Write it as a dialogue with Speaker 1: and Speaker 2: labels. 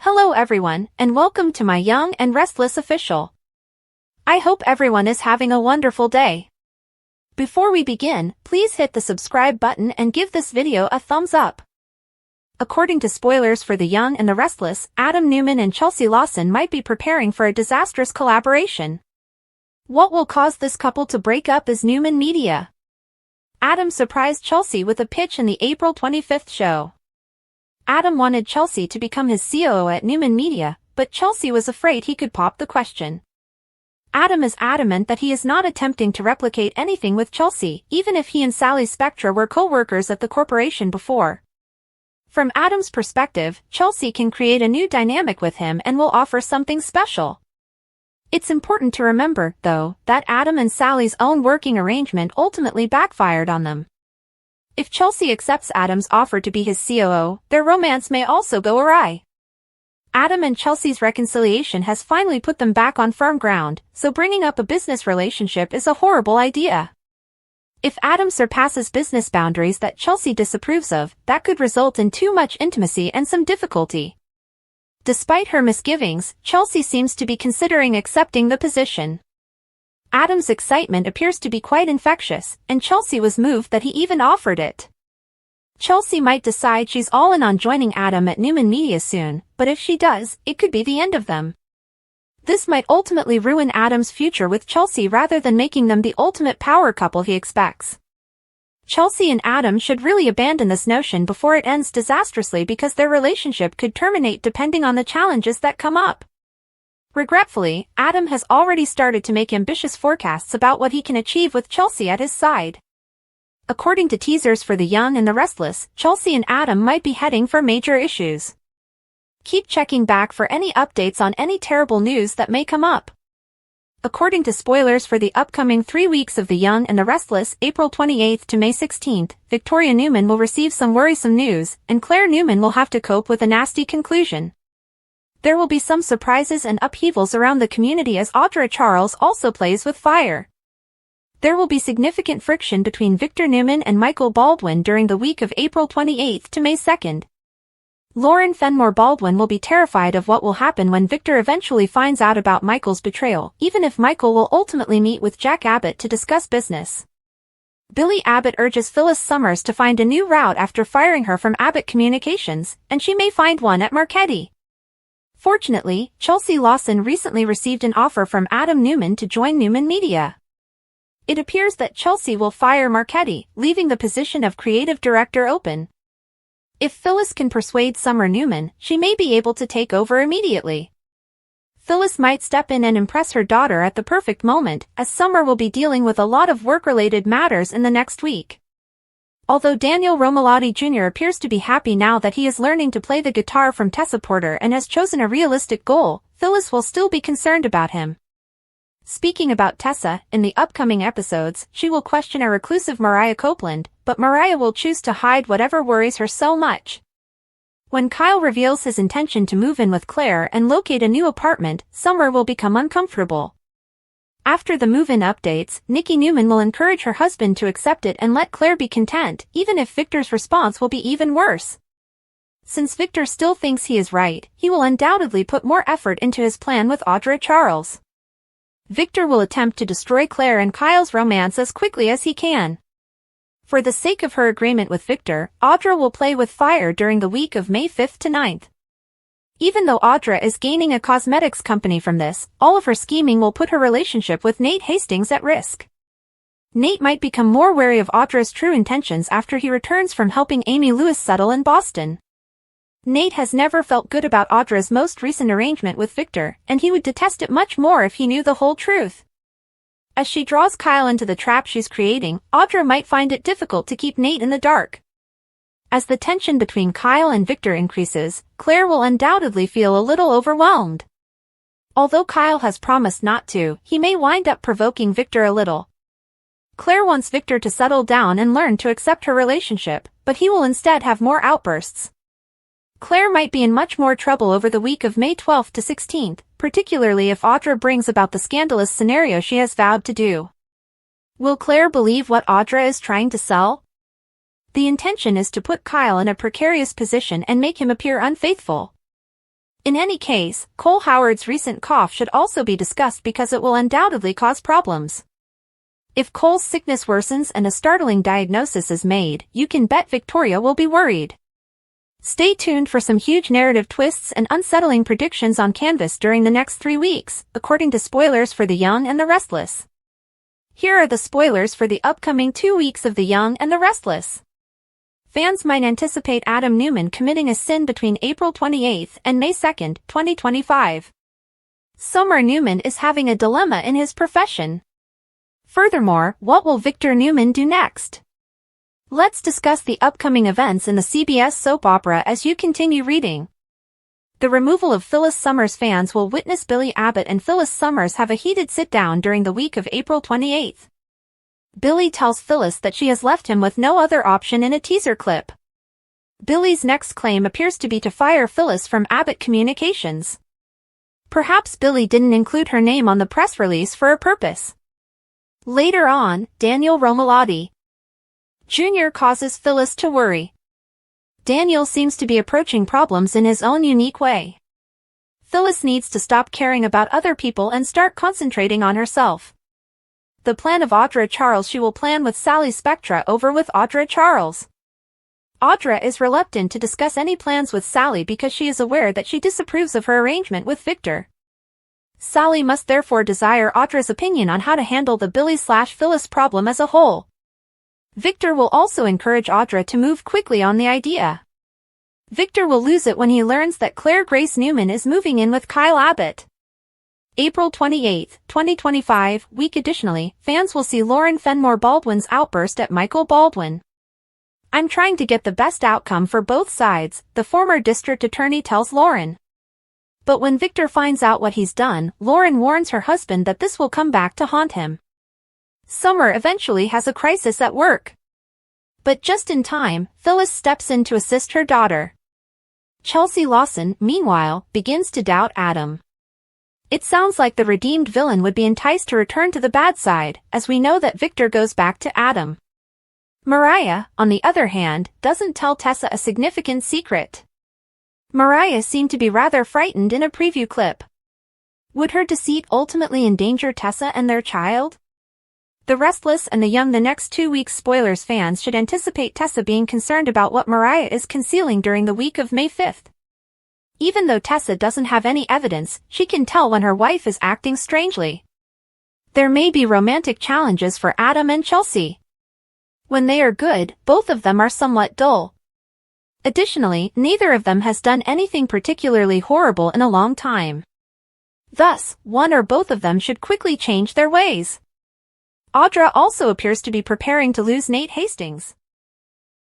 Speaker 1: Hello everyone, and welcome to my Young and Restless official. I hope everyone is having a wonderful day. Before we begin, please hit the subscribe button and give this video a thumbs up. According to spoilers for The Young and the Restless, Adam Newman and Chelsea Lawson might be preparing for a disastrous collaboration. What will cause this couple to break up is Newman media. Adam surprised Chelsea with a pitch in the April 25th show. Adam wanted Chelsea to become his COO at Newman Media, but Chelsea was afraid he could pop the question. Adam is adamant that he is not attempting to replicate anything with Chelsea, even if he and Sally Spectra were co-workers at the corporation before. From Adam's perspective, Chelsea can create a new dynamic with him and will offer something special. It's important to remember, though, that Adam and Sally's own working arrangement ultimately backfired on them. If Chelsea accepts Adam's offer to be his COO, their romance may also go awry. Adam and Chelsea's reconciliation has finally put them back on firm ground, so bringing up a business relationship is a horrible idea. If Adam surpasses business boundaries that Chelsea disapproves of, that could result in too much intimacy and some difficulty. Despite her misgivings, Chelsea seems to be considering accepting the position. Adam's excitement appears to be quite infectious, and Chelsea was moved that he even offered it. Chelsea might decide she's all in on joining Adam at Newman Media soon, but if she does, it could be the end of them. This might ultimately ruin Adam's future with Chelsea rather than making them the ultimate power couple he expects. Chelsea and Adam should really abandon this notion before it ends disastrously because their relationship could terminate depending on the challenges that come up. Regretfully, Adam has already started to make ambitious forecasts about what he can achieve with Chelsea at his side. According to teasers for The Young and the Restless, Chelsea and Adam might be heading for major issues. Keep checking back for any updates on any terrible news that may come up. According to spoilers for the upcoming 3 weeks of The Young and the Restless, April 28th to May 16th, Victoria Newman will receive some worrisome news, and Claire Newman will have to cope with a nasty conclusion. There will be some surprises and upheavals around the community as Audra Charles also plays with fire. There will be significant friction between Victor Newman and Michael Baldwin during the week of April 28th to May 2nd. Lauren Fenmore Baldwin will be terrified of what will happen when Victor eventually finds out about Michael's betrayal, even if Michael will ultimately meet with Jack Abbott to discuss business. Billy Abbott urges Phyllis Summers to find a new route after firing her from Abbott Communications, and she may find one at Marchetti. Fortunately, Chelsea Lawson recently received an offer from Adam Newman to join Newman Media. It appears that Chelsea will fire Marchetti, leaving the position of creative director open. If Phyllis can persuade Summer Newman, she may be able to take over immediately. Phyllis might step in and impress her daughter at the perfect moment, as Summer will be dealing with a lot of work-related matters in the next week. Although Daniel Romalotti Jr. appears to be happy now that he is learning to play the guitar from Tessa Porter and has chosen a realistic goal, Phyllis will still be concerned about him. Speaking about Tessa, in the upcoming episodes, she will question a reclusive Mariah Copeland, but Mariah will choose to hide whatever worries her so much. When Kyle reveals his intention to move in with Claire and locate a new apartment, Summer will become uncomfortable. After the move-in updates, Nikki Newman will encourage her husband to accept it and let Claire be content, even if Victor's response will be even worse. Since Victor still thinks he is right, he will undoubtedly put more effort into his plan with Audra Charles. Victor will attempt to destroy Claire and Kyle's romance as quickly as he can. For the sake of her agreement with Victor, Audra will play with fire during the week of May 5th to 9th. Even though Audra is gaining a cosmetics company from this, all of her scheming will put her relationship with Nate Hastings at risk. Nate might become more wary of Audra's true intentions after he returns from helping Amy Lewis settle in Boston. Nate has never felt good about Audra's most recent arrangement with Victor, and he would detest it much more if he knew the whole truth. As she draws Kyle into the trap she's creating, Audra might find it difficult to keep Nate in the dark. As the tension between Kyle and Victor increases, Claire will undoubtedly feel a little overwhelmed. Although Kyle has promised not to, he may wind up provoking Victor a little. Claire wants Victor to settle down and learn to accept her relationship, but he will instead have more outbursts. Claire might be in much more trouble over the week of May 12th to 16th, particularly if Audra brings about the scandalous scenario she has vowed to do. Will Claire believe what Audra is trying to sell? The intention is to put Kyle in a precarious position and make him appear unfaithful. In any case, Cole Howard's recent cough should also be discussed because it will undoubtedly cause problems. If Cole's sickness worsens and a startling diagnosis is made, you can bet Victoria will be worried. Stay tuned for some huge narrative twists and unsettling predictions on canvas during the next 3 weeks, according to spoilers for The Young and the Restless. Here are the spoilers for the upcoming 2 weeks of The Young and the Restless. Fans might anticipate Adam Newman committing a sin between April 28 and May 2, 2025. Summer Newman is having a dilemma in his profession. Furthermore, what will Victor Newman do next? Let's discuss the upcoming events in the CBS soap opera as you continue reading. The removal of Phyllis Summers. Fans will witness Billy Abbott and Phyllis Summers have a heated sit-down during the week of April 28. Billy tells Phyllis that she has left him with no other option in a teaser clip. Billy's next claim appears to be to fire Phyllis from Abbott Communications. Perhaps Billy didn't include her name on the press release for a purpose. Later on, Daniel Romalotti Jr. causes Phyllis to worry. Daniel seems to be approaching problems in his own unique way. Phyllis needs to stop caring about other people and start concentrating on herself. The plan of Audra Charles. She will plan with Sally Spectra over with Audra Charles. Audra is reluctant to discuss any plans with Sally because she is aware that she disapproves of her arrangement with Victor. Sally must therefore desire Audra's opinion on how to handle the Billy/Phyllis problem as a whole. Victor will also encourage Audra to move quickly on the idea. Victor will lose it when he learns that Claire Grace Newman is moving in with Kyle Abbott. April 28, 2025 week. Additionally, fans will see Lauren Fenmore Baldwin's outburst at Michael Baldwin. "I'm trying to get the best outcome for both sides," the former district attorney tells Lauren. But when Victor finds out what he's done, Lauren warns her husband that this will come back to haunt him. Summer eventually has a crisis at work. But just in time, Phyllis steps in to assist her daughter. Chelsea Lawson, meanwhile, begins to doubt Adam. It sounds like the redeemed villain would be enticed to return to the bad side, as we know that Victor goes back to Adam. Mariah, on the other hand, doesn't tell Tessa a significant secret. Mariah seemed to be rather frightened in a preview clip. Would her deceit ultimately endanger Tessa and their child? The Restless and the Young. The next 2 weeks. Spoilers. Fans should anticipate Tessa being concerned about what Mariah is concealing during the week of May 5. Even though Tessa doesn't have any evidence, she can tell when her wife is acting strangely. There may be romantic challenges for Adam and Chelsea. When they are good, both of them are somewhat dull. Additionally, neither of them has done anything particularly horrible in a long time. Thus, one or both of them should quickly change their ways. Audra also appears to be preparing to lose Nate Hastings.